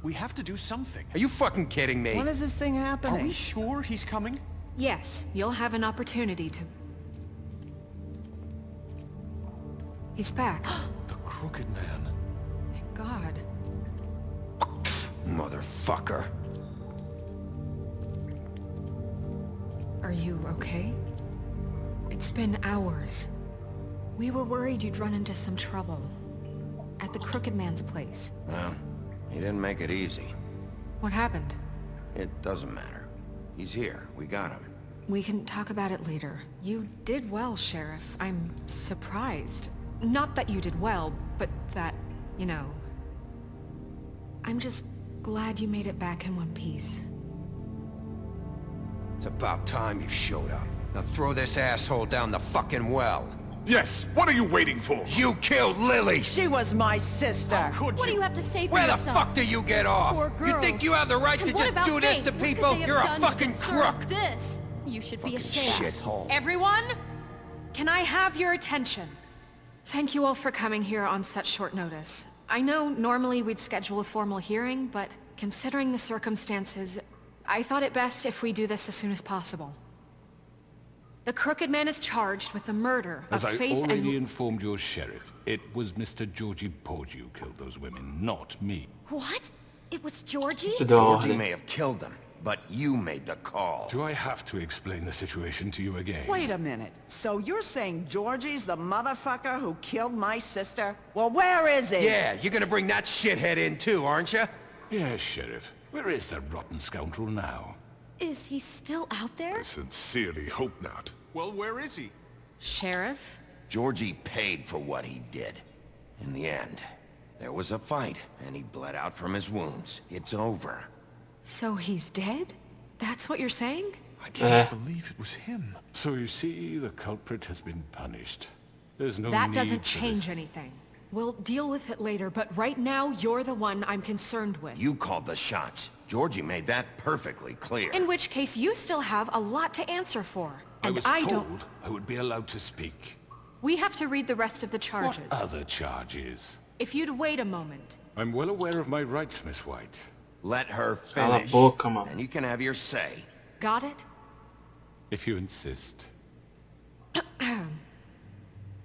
We have to do something. Are you fucking kidding me? When is this thing Are happening? we sure he's coming? Yes, you'll have an opportunity to... He's back. The Crooked Man. Thank God. Motherfucker. Are you okay? It's been hours. We were worried you'd run into some trouble. At the Crooked Man's place. Well, he didn't make it easy. What happened? It doesn't matter. He's here. We got him. We can talk about it later. You did well, Sheriff. I'm surprised. Not that you did well, but that, you know... I'm just glad you made it back in one piece. It's about time you showed up. Now throw this asshole down the fucking well. Yes, what are you waiting for? You killed Lily! She was my sister. Could What do you have to say for Where the yourself? fuck do you get off? Poor You girls. think you have the right And to what just about do this Faith? to What could people? they have You're a done to fucking deserve crook! This? You should be Fucking ashamed. shithole. Everyone, can I have your attention? Thank you all for coming here on such short notice. I know normally we'd schedule a formal hearing, but considering the circumstances, I thought it best if we do this as soon as possible. The Crooked Man is charged with the murder of As I Faith already and... informed your sheriff, it was Mr. Georgie Porgy who killed those women, not me. What? It was Georgie? Isso deu Georgie ordem. may have killed them, but you made the call. Do I have to explain the situation to you again? Wait a minute. So you're saying Georgie's the motherfucker who killed my sister? Well, where is he? Yeah, you're gonna bring that shithead in too, aren't you? Yes, Sheriff. Where is that rotten scoundrel now? Is he still out there? I sincerely hope not. Well, where is he? Sheriff? Georgie paid for what he did. In the end, there was a fight, and he bled out from his wounds. It's over. So he's dead? That's what you're saying? I can't believe it was him. So you see, the culprit has been punished. There's no That need doesn't for change this. anything. We'll deal with it later, but right now, you're the one I'm concerned with. You called the shots. Georgie made that perfectly clear. In which case, you still have a lot to answer for. I And was I told don't... I would be allowed to speak. We have to read the rest of the charges. What other charges? If you'd wait a moment. I'm well aware of my rights, Miss White. Let her Cala a finish. boca, mano. And you can have your say. Got it? If you insist.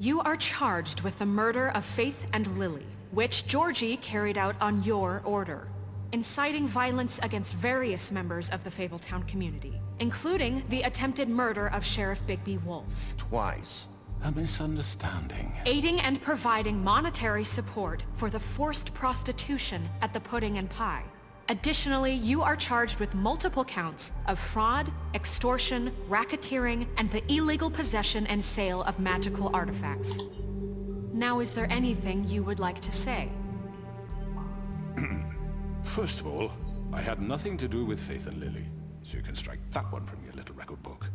You are charged with the murder of Faith and Lily, which Georgie carried out on your order, inciting violence against various members of the Fabletown community, including the attempted murder of Sheriff Bigby Wolf, Twice. A misunderstanding. aiding and providing monetary support for the forced prostitution at the Pudding and Pie. Additionally, you are charged with multiple counts of fraud, extortion, racketeering, and the illegal possession and sale of magical artifacts. Now, is there anything you would like to say? First of all, I had nothing to do with Faith and Lily, so you can strike that one from your little record book.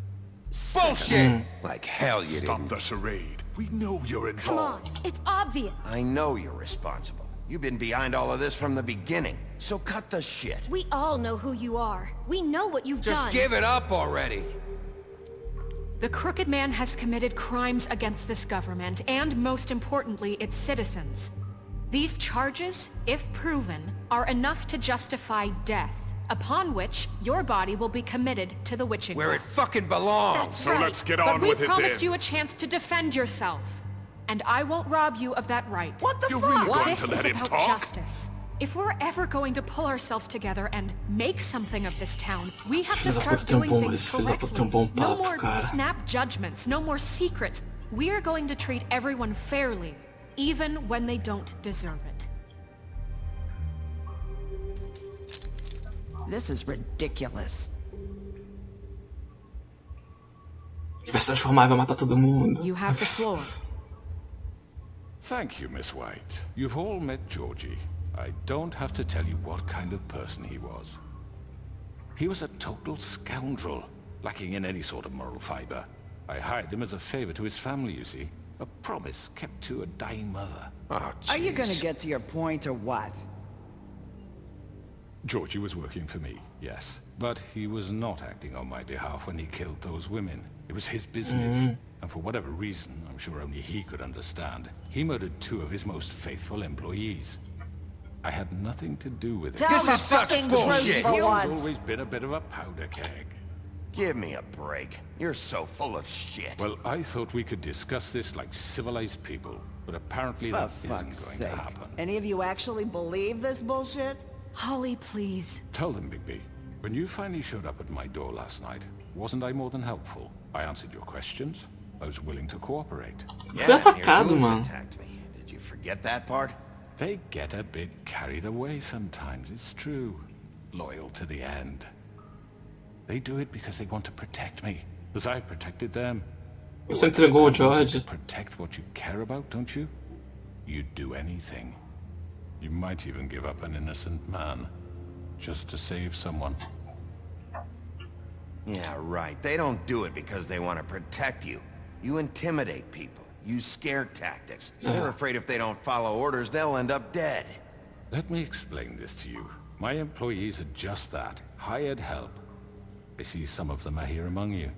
Bullshit! Like hell you Stop didn't. the charade. We know you're involved. Come on, it's obvious. I know you're responsible. You've been behind all of this from the beginning. So cut the shit. We all know who you are. We know what you've Just done. give it up already. The Crooked Man has committed crimes against this government and, most importantly, its citizens. These charges, if proven, are enough to justify death, upon which your body will be committed to the witching Where well. it fucking belongs. That's So right. let's get But on we with it promised then. you a chance to defend yourself, and I won't rob you of that right. What the You're fuck? really going This to is let him about talk? justice. If we're ever going to pull ourselves together and make something of this town, we have to Filho da start puta tem doing bom- things esse filho da puta tem correctly. No papo, more cara. snap judgments, no more secrets. We are going to treat everyone fairly, even when they don't deserve it. This is ridiculous. Ele vai se transformar e vai matar todo mundo. You have the floor. Thank you, Miss White. You've all met Georgie. I don't have to tell you what kind of person he was. He was a total scoundrel, lacking in any sort of moral fiber. I hired him as a favor to his family, you see. A promise kept to a dying mother. Oh, Are you gonna jeez. get to your point or what? Georgie was working for me, yes. But he was not acting on my behalf when he killed those women. It was his business. And for whatever reason, I'm sure only he could understand, he murdered two of his most faithful employees. I had nothing to do with it. Tell This the is such fucking bullshit. truth for You've once. always been a bit of a powder keg. Give me a break. You're so full of shit. Well, I thought we could discuss this like civilized people, but apparently For that isn't fuck's going sake. to happen. Any of you actually believe this bullshit? Holly, please. Tell them, Bigby, when you finally showed up at my door last night, wasn't I more than helpful? I answered your questions. I was willing to cooperate. Foi and your atacado, goons mano. attacked me. Did you forget that part? They get a bit carried away sometimes, it's true. Loyal to the end. They do it because they want to protect me, as I protected them. Você entregou o understand wanting George. to protect what you care about, don't you? You'd do anything. You might even give up an innocent man, just to save someone. Yeah, right. They don't do it because they want to protect you. You intimidate people. Use scare tactics. They're afraid if they don't follow orders, they'll end up dead. Let me explain this to you. My employees are just that, hired help. I see some of them are here among you.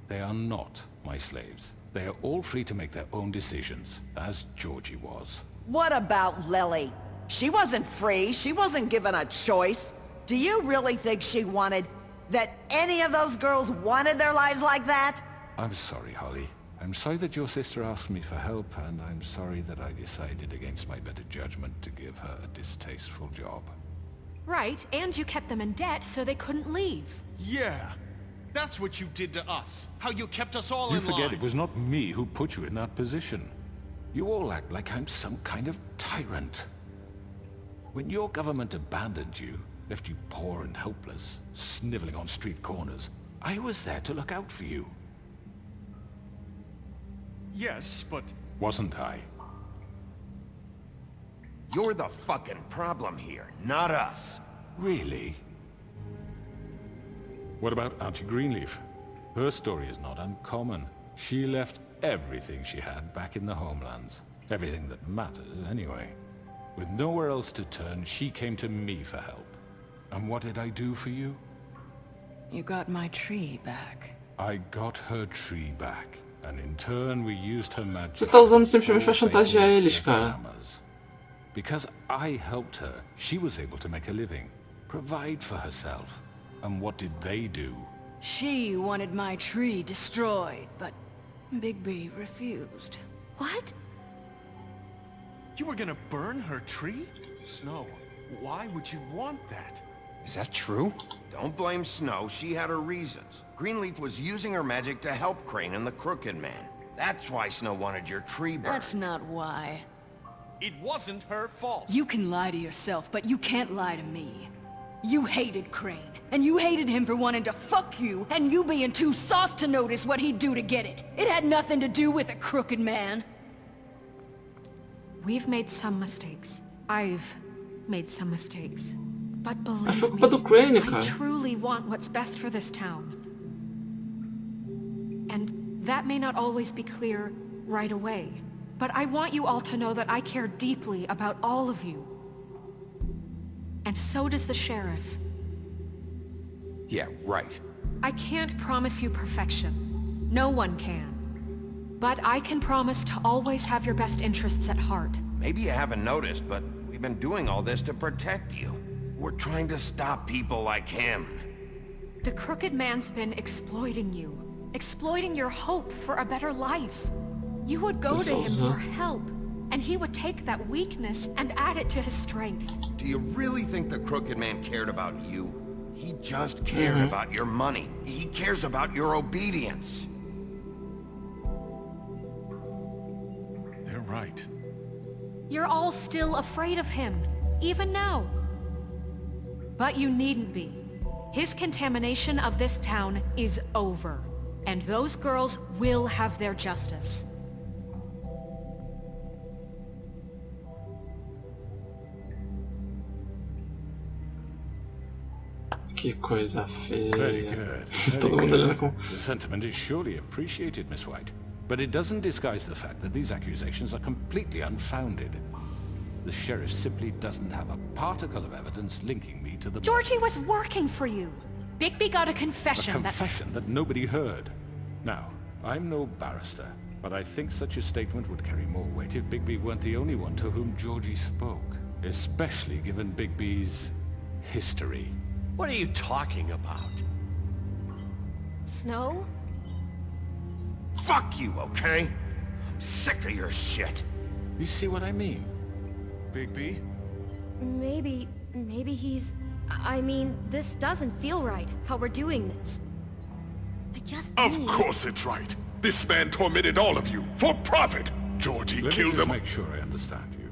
They are not my slaves. They are all free to make their own decisions, as Georgie was. What about Lily? She wasn't free. She wasn't given a choice. Do you really think she wanted... that any of those girls wanted their lives like that? I'm sorry, Holly. I'm sorry that your sister asked me for help, and I'm sorry that I decided against my better judgment to give her a distasteful job. Right, and you kept them in debt so they couldn't leave. Yeah. That's what you did to us. How you kept us all You in forget line. it was not me who put you in that position. You all act like I'm some kind of tyrant. When your government abandoned you, left you poor and helpless, sniveling on street corners, I was there to look out for you. Yes, but... Wasn't I? You're the fucking problem here, not us. Really? What about Auntie Greenleaf? Her story is not uncommon. She left everything she had back in the homelands. Everything that matters, anyway. With nowhere else to turn, she came to me for help. And what did I do for you? You got my tree back. I got her tree back. And in turn, we used her magic. Você tá usando simplesmente pra chantagear eles, cara. Because I helped her, she was able to make a living, provide for herself. And what did they do? She wanted my tree destroyed, but Bigby refused. What? You were gonna burn her tree? Snow, why would you want that? Is that true? Don't blame Snow, she had her reasons. Greenleaf was using her magic to help Crane and the Crooked Man. That's why Snow wanted your tree burned. That's not why. It wasn't her fault. You can lie to yourself, but you can't lie to me. You hated Crane, and you hated him for wanting to fuck you, and you being too soft to notice what he'd do to get it. It had nothing to do with the Crooked Man. We've made some mistakes. I've made some mistakes. But believe Foi culpa do me, Crane, I cara. truly want what's best for this town. And that may not always be clear right away. But I want you all to know that I care deeply about all of you. And so does the sheriff. Yeah, right. I can't promise you perfection. No one can. But I can promise to always have your best interests at heart. Maybe you haven't noticed, but we've been doing all this to protect you. We're trying to stop people like him. The Crooked Man's been exploiting you. Exploiting your hope for a better life. You would go to him for help, and he would take that weakness and add it to his strength. Do you really think the Crooked Man cared about you? He just cared about your money. He cares about your obedience. They're right. You're all still afraid of him, even now. But you needn't be. His contamination of this town is over, and those girls will have their justice. Que coisa Very feia. good. Todo mundo olhando com... The sentiment is surely appreciated, Miss White. But it doesn't disguise the fact that these accusations are completely unfounded. The sheriff simply doesn't have a particle of evidence linking me to the... Georgie was working for you. Bigby got a A confession confession that nobody heard. Now, I'm no barrister, but I think such a statement would carry more weight if Bigby weren't the only one to whom Georgie spoke. Especially given Bigby's history. What are you talking about? Snow? Fuck you, okay? I'm sick of your shit. You see what I mean? Bigby? Maybe he's... I mean, this doesn't feel right, how we're doing this. I just Of need... course it's right. This man tormented all of you for profit. Georgie Let me killed just them. make sure I understand you.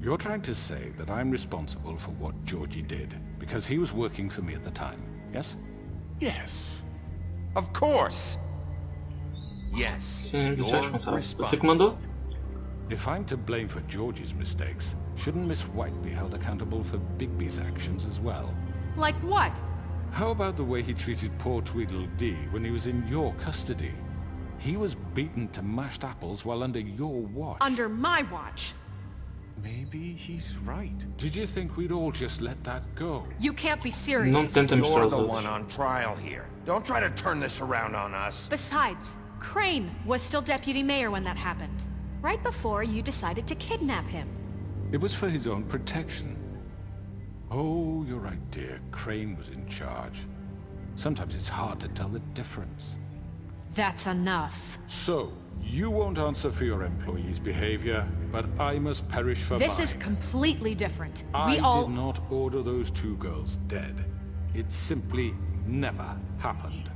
You're trying to say that I'm responsible for what Georgie did because he was working for me at the time, yes? Yes. Of course. Yes. Sim, você é you're responsável. Você que responsible. mandou? If I'm to blame for Georgie's mistakes, shouldn't Miss White be held accountable for Bigby's actions as well? Like what? How about the way he treated poor Tweedledee when he was in your custody? He was beaten to mashed apples while under your watch. Under my watch. Maybe he's right. Did you think we'd all just let that go? You can't be serious. Não tenta You're misturar os the outros. one on trial here. Don't try to turn this around on us. Besides, Crane was still deputy mayor when that happened. Right before you decided to kidnap him. It was for his own protection. Oh, you're right, dear. Crane was in charge. Sometimes it's hard to tell the difference. That's enough. So, you won't answer for your employees' behavior, but I must perish for This mine. is completely different. I We all... did not order those two girls dead. It simply never happened.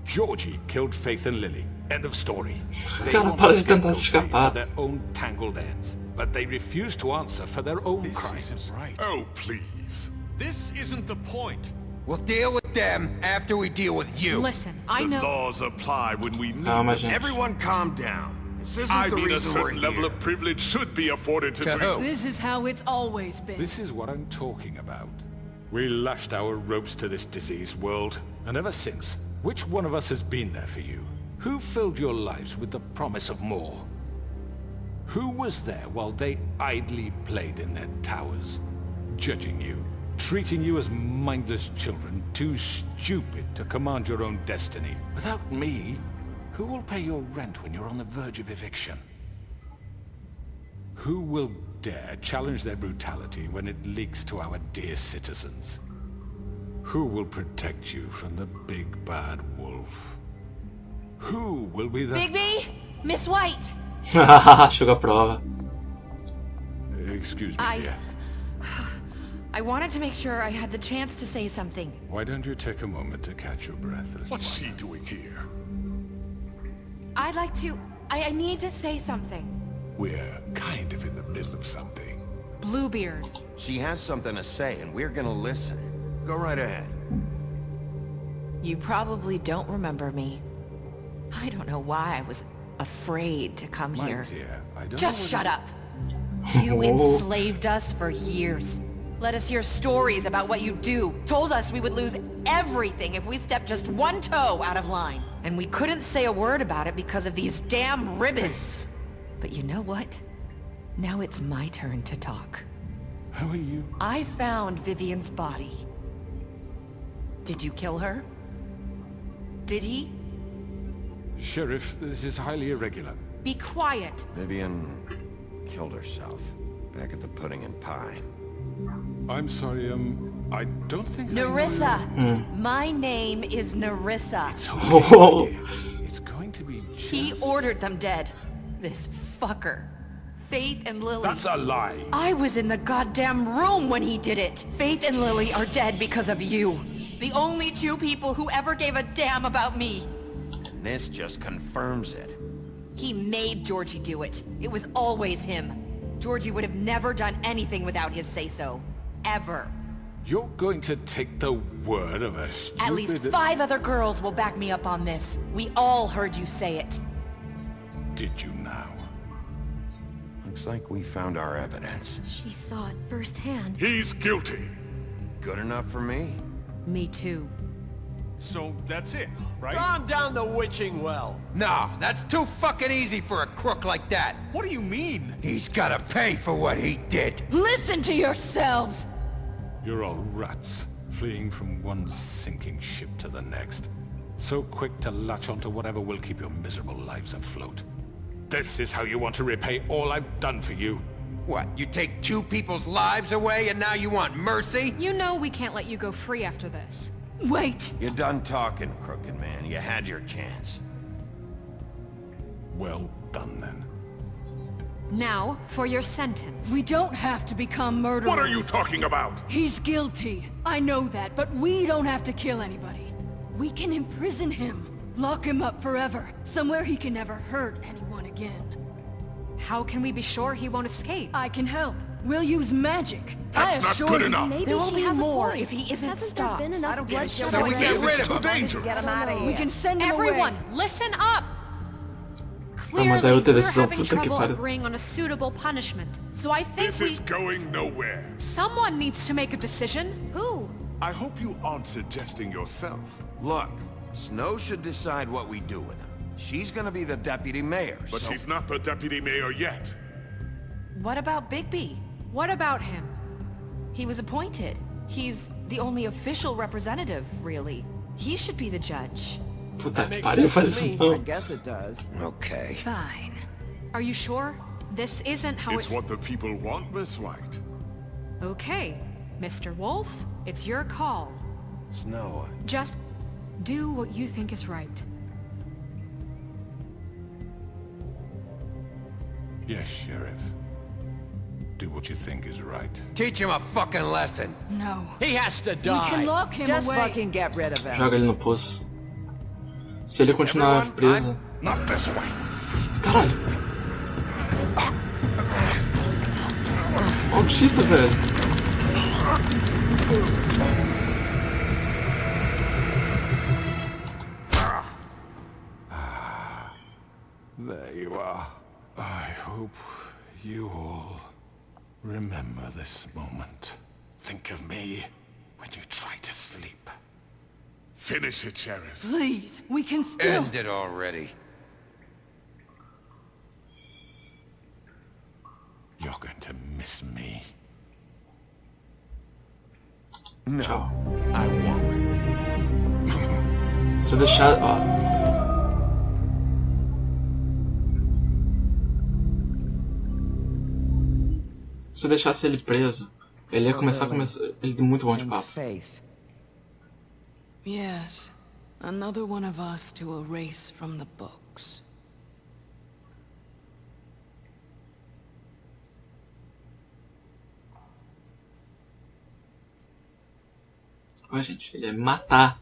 Georgie killed Faith and Lily. End of story. They Cara, want para to de tentar scapegoat se me escapar. for their own tangled ends, but they refuse to answer for their own This crimes. isn't right. Oh, please. This isn't the point. We'll deal with them after we deal with you. Listen, I The know... laws apply when we need Calma, them. gente. Everyone calm down. This isn't I the mean, a reason we're certain level here. of privilege should be afforded to To who? This is how it's always been. This is what I'm talking about. We lashed our ropes to this diseased world, and ever since, which one of us has been there for you? Who filled your lives with the promise of more? Who was there while they idly played in their towers, judging you, treating you as mindless children, too stupid to command your own destiny? Without me, who will pay your rent when you're on the verge of eviction? Who will dare challenge their brutality when it leaks to our dear citizens? Who will protect you from the big bad wolf? Who will be the... Bigby? Miss White! Chegou a prova. Excuse me, dear. I wanted to make sure I had the chance to say something. Why don't you take a moment to catch your breath, little What's one? she doing here? I'd like to... I need to say something. We're kind of in the middle of something. Bluebeard. She has something to say, and we're gonna listen. Go right ahead. You probably don't remember me. I don't know why I was afraid to come My here. dear, I don't Just know shut whether- up. You enslaved us for years. Let us hear stories about what you do. Told us we would lose everything if we stepped just one toe out of line. And we couldn't say a word about it because of these damn ribbons. But you know what? Now it's my turn to talk. How are you? I found Vivian's body. Did you kill her? Did he? Sheriff, this is highly irregular. Be quiet. Vivian killed herself back at the pudding and pie. I'm sorry, I don't think Narissa. My name is Narissa. It's Oh. okay, dear. It's going to be just... He ordered them dead. This fucker. Faith and Lily. That's a lie. I was in the goddamn room when he did it. Faith and Lily are dead because of you. The only two people who ever gave a damn about me. And this just confirms it. He made Georgie do it. It was always him. Georgie would have never done anything without his say-so. Ever. You're going to take the word of a stupid... At least 5 other girls will back me up on this. We all heard you say it. Did you now? Looks like we found our evidence. She saw it firsthand. He's guilty. Good enough for me. Me too. So that's it, right? Calm down the witching well. No, that's too fucking easy for a crook like that. What do you mean? He's gotta pay for what he did. Listen to yourselves! You're all rats, fleeing from one sinking ship to the next. So quick to latch onto whatever will keep your miserable lives afloat. This is how you want to repay all I've done for you? What, you take 2 people's lives away and now you want mercy? You know we can't let you go free after this. Wait! You're done talking, crooked man. You had your chance. Well done, then. Now, for your sentence. We don't have to become murderers. What are you talking about? He's guilty. I know that, but we don't have to kill anybody. We can imprison him. Lock him up forever. Somewhere he can never hurt anyone again. How can we be sure he won't escape? I can help. We'll use magic. That's I not assure good you. enough. Maybe There will she be has more a point. if he isn't Hasn't stopped. there been enough I don't get it. bloodshed So we already? get rid It's of too him. dangerous. Get him out of here. We can send him Everyone, away. listen up! mas daí Clearly, outra we're decisão, having puta que trouble pariu. agreeing on a suitable punishment. So I think This is going nowhere. someone needs to make a decision. Who? I hope you aren't suggesting yourself. Look, Snow should decide what we do with him. She's gonna be the deputy mayor, But so... she's not the deputy mayor yet. What about Bigby? What about him? He was appointed. He's the only official representative, really. He should be the judge. Puta que pariu, faz isso I não. guess it does. Okay. Fine. Are you sure? This isn't how It's what the people want, Miss White. Okay, Mr. Wolf, it's your call. Snow, Just do what you think is right. Yes, Sheriff. Do what you think is right. teach him a fucking lesson. No. He has to We die. can lock him Just away. fucking get rid of him. Joga ele no poço. Se ele continuar Everyone, preso... Not this way. Caralho! Maldito, velho! There you are. I hope you all remember this moment. Think of me when you try to sleep. Finish it, Sheriff. Please, we can still... End it already. You're going to miss me. Tchau. I won't. Se eu deixar... Ó. Se eu deixasse ele preso, ele ia começar ele é muito bom de papo. Faith. Yes. Another one of us to erase from the books. Ó, gente, ele ia me matar.